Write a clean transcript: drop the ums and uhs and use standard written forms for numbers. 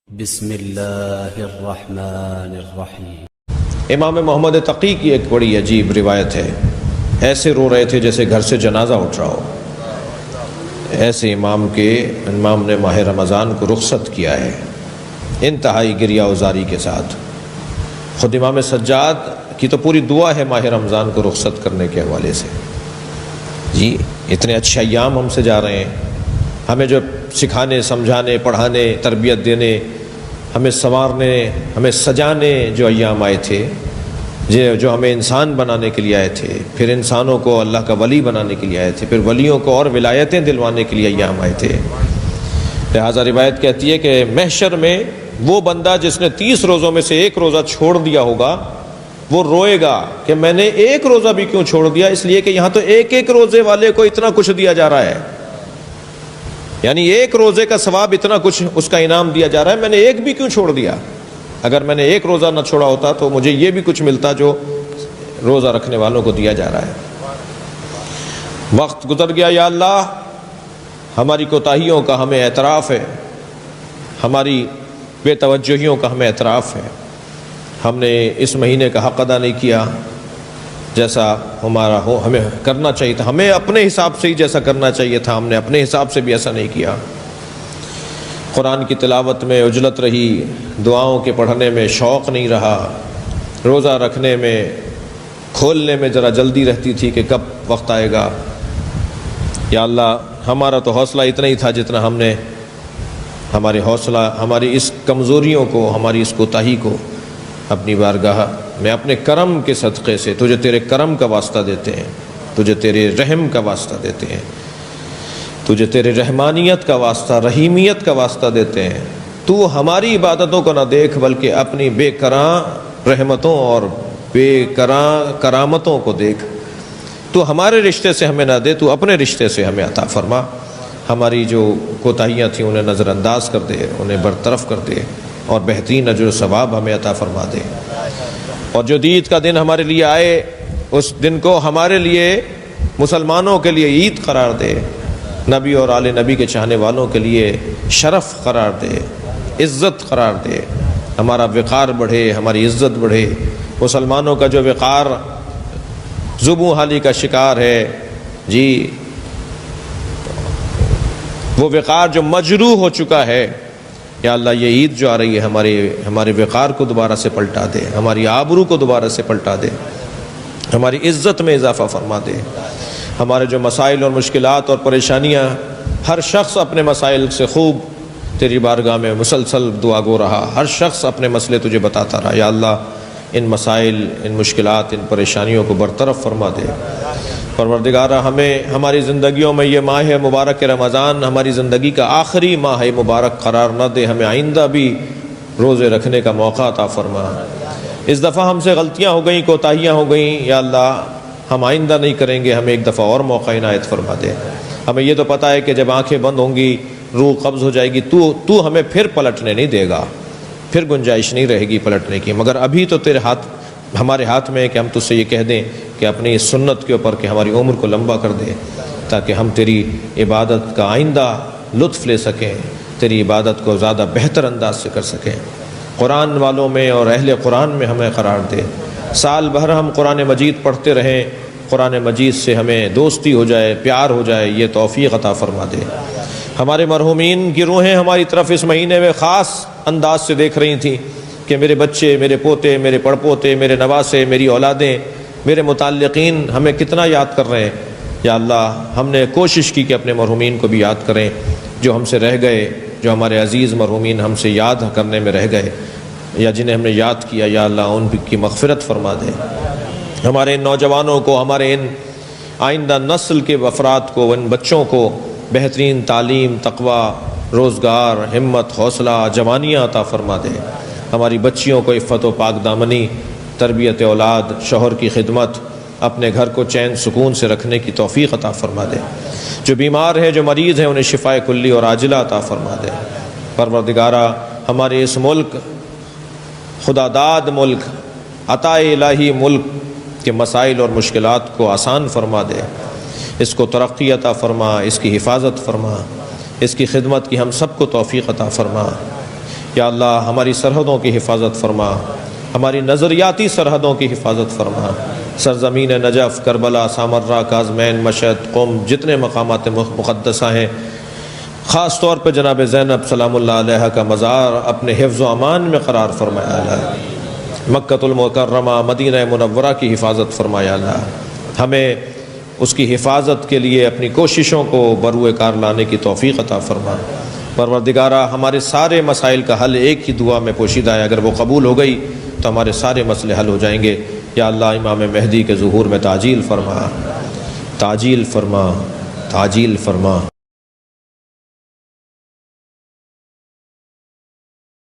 بسم اللہ الرحمن الرحیم۔ امام محمد تقی کی ایک بڑی عجیب روایت ہے۔ ایسے رو رہے تھے جیسے گھر سے جنازہ اٹھ رہا ہو۔ ایسے امام نے ماہ رمضان کو رخصت کیا ہے انتہائی گریہ وزاری کے ساتھ۔ خود امام سجاد کی تو پوری دعا ہے ماہ رمضان کو رخصت کرنے کے حوالے سے۔ جی اتنے اچھے ایام ہم سے جا رہے ہیں، ہمیں جو سکھانے، سمجھانے، پڑھانے، تربیت دینے، ہمیں سنوارنے، ہمیں سجانے جو ایام آئے تھے، جو ہمیں انسان بنانے کے لیے آئے تھے، پھر انسانوں کو اللہ کا ولی بنانے کے لیے آئے تھے، پھر ولیوں کو اور ولایتیں دلوانے کے لیے ایام آئے تھے۔ لہٰذا روایت کہتی ہے کہ محشر میں وہ بندہ جس نے 30 روزوں میں سے ایک روزہ چھوڑ دیا ہوگا وہ روئے گا کہ میں نے ایک روزہ بھی کیوں چھوڑ دیا، اس لیے کہ یہاں تو ایک ایک روزے والے کو اتنا کچھ دیا جا رہا ہے، یعنی ایک روزے کا ثواب اتنا کچھ اس کا انعام دیا جا رہا ہے، میں نے ایک بھی کیوں چھوڑ دیا؟ اگر میں نے ایک روزہ نہ چھوڑا ہوتا تو مجھے یہ بھی کچھ ملتا جو روزہ رکھنے والوں کو دیا جا رہا ہے۔ وقت گزر گیا، یا اللہ ہماری کوتاہیوں کا ہمیں اعتراف ہے، ہماری بے توجہیوں کا ہمیں اعتراف ہے، ہم نے اس مہینے کا حق ادا نہیں کیا جیسا ہمارا ہو ہمیں کرنا چاہیے تھا، ہمیں اپنے حساب سے ہی جیسا کرنا چاہیے تھا ہم نے اپنے حساب سے بھی ایسا نہیں کیا۔ قرآن کی تلاوت میں عجلت رہی، دعاؤں کے پڑھنے میں شوق نہیں رہا، روزہ رکھنے میں کھولنے میں ذرا جلدی رہتی تھی کہ کب وقت آئے گا۔ یا اللہ ہمارا تو حوصلہ اتنا ہی تھا جتنا ہم نے ہمارے حوصلہ، ہماری اس کمزوریوں کو، ہماری اس کوتاہی کو اپنی بارگاہ میں اپنے کرم کے صدقے سے، تجھے تیرے کرم کا واسطہ دیتے ہیں، تجھے تیرے رحم کا واسطہ دیتے ہیں، تجھے تیرے رحمانیت کا واسطہ، رحیمیت کا واسطہ دیتے ہیں۔ تو ہماری عبادتوں کو نہ دیکھ بلکہ اپنی بے کراں رحمتوں اور بے کراں کرامتوں کو دیکھ۔ تو ہمارے رشتے سے ہمیں نہ دے، تو اپنے رشتے سے ہمیں عطا فرما۔ ہماری جو کوتاہیاں تھیں انہیں نظر انداز کر دے، انہیں برطرف کر دے، اور بہترین اجر و ثواب ہمیں عطا فرما دے۔ اور جو عید کا دن ہمارے لیے آئے اس دن کو ہمارے لیے، مسلمانوں کے لیے عید قرار دے، نبی اور آل نبی کے چاہنے والوں کے لیے شرف قرار دے، عزت قرار دے، ہمارا وقار بڑھے، ہماری عزت بڑھے۔ مسلمانوں کا جو وقار زبوں حالی کا شکار ہے، جی وہ وقار جو مجروح ہو چکا ہے، یا اللہ یہ عید جو آ رہی ہے ہمارے وقار کو دوبارہ سے پلٹا دے، ہماری آبرو کو دوبارہ سے پلٹا دے، ہماری عزت میں اضافہ فرما دے۔ ہمارے جو مسائل اور مشکلات اور پریشانیاں، ہر شخص اپنے مسائل سے خوب تیری بارگاہ میں مسلسل دعا گو رہا، ہر شخص اپنے مسئلے تجھے بتاتا رہا، یا اللہ ان مسائل، ان مشکلات، ان پریشانیوں کو برطرف فرما دے۔ پروردگارہ ہمیں ہماری زندگیوں میں یہ ماہ مبارک رمضان ہماری زندگی کا آخری ماہ مبارک قرار نہ دے، ہمیں آئندہ بھی روزے رکھنے کا موقع عطا فرما۔ اس دفعہ ہم سے غلطیاں ہو گئیں، کوتاہیاں ہو گئیں، یا اللہ ہم آئندہ نہیں کریں گے، ہمیں ایک دفعہ اور موقع عنایت فرما دے۔ ہمیں یہ تو پتہ ہے کہ جب آنکھیں بند ہوں گی، روح قبض ہو جائے گی، تو ہمیں پھر پلٹنے نہیں دے گا، پھر گنجائش نہیں رہے گی پلٹنے کی۔ مگر ابھی تو تیرے ہاتھ، ہمارے ہاتھ میں ہے کہ ہم تجھ سے یہ کہہ دیں کہ اپنی اس سنت کے اوپر کہ ہماری عمر کو لمبا کر دے، تاکہ ہم تیری عبادت کا آئندہ لطف لے سکیں، تیری عبادت کو زیادہ بہتر انداز سے کر سکیں۔ قرآن والوں میں اور اہل قرآن میں ہمیں قرار دے، سال بھر ہم قرآن مجید پڑھتے رہیں، قرآن مجید سے ہمیں دوستی ہو جائے، پیار ہو جائے، یہ توفیق عطا فرما دے۔ ہمارے مرحومین کی روحیں ہماری طرف اس مہینے میں خاص انداز سے دیکھ رہی تھیں کہ میرے بچے، میرے پوتے، میرے پڑپوتے، میرے نواسے، میری اولادیں، میرے متعلقین ہمیں کتنا یاد کر رہے ہیں۔ یا اللہ ہم نے کوشش کی کہ اپنے مرحومین کو بھی یاد کریں، جو ہم سے رہ گئے، جو ہمارے عزیز مرحومین ہم سے یاد کرنے میں رہ گئے یا جنہیں ہم نے یاد کیا، یا اللہ ان کی مغفرت فرما دے۔ ہمارے ان نوجوانوں کو، ہمارے ان آئندہ نسل کے افراد کو، ان بچوں کو بہترین تعلیم، تقوی، روزگار، ہمت، حوصلہ، جوانیاں عطا فرما دے۔ ہماری بچیوں کو عفت و پاک دامنی، تربیت اولاد، شوہر کی خدمت، اپنے گھر کو چین سکون سے رکھنے کی توفیق عطا فرما دے۔ جو بیمار ہیں، جو مریض ہیں، انہیں شفائے کلی اور عاجلہ عطا فرما دے۔ پروردگارہ ہمارے اس ملک، خدا داد ملک، عطا الہی ملک کے مسائل اور مشکلات کو آسان فرما دے، اس کو ترقی عطا فرما، اس کی حفاظت فرما، اس کی خدمت کی ہم سب کو توفیق عطا فرما۔ یا اللہ ہماری سرحدوں کی حفاظت فرما، ہماری نظریاتی سرحدوں کی حفاظت فرما۔ سرزمین نجف، کربلا، سامرہ، کاظمین، مشہد، قم، جتنے مقامات مقدسہ ہیں، خاص طور پہ جناب زینب سلام اللہ علیہ کا مزار اپنے حفظ و امان میں قرار فرمایا اللہ۔ مکۃ المکرمہ، مدینہ منورہ کی حفاظت فرمایا اللہ۔ ہمیں اس کی حفاظت کے لیے اپنی کوششوں کو بروئے کار لانے کی توفیق عطا فرما۔ پروردگارہ ہمارے سارے مسائل کا حل ایک ہی دعا میں پوشیدہ ہے، اگر وہ قبول ہو گئی تو ہمارے سارے مسئلے حل ہو جائیں گے۔ یا اللہ امام مہدی کے ظہور میں تعجیل فرما، تعجیل فرما، تعجیل فرما۔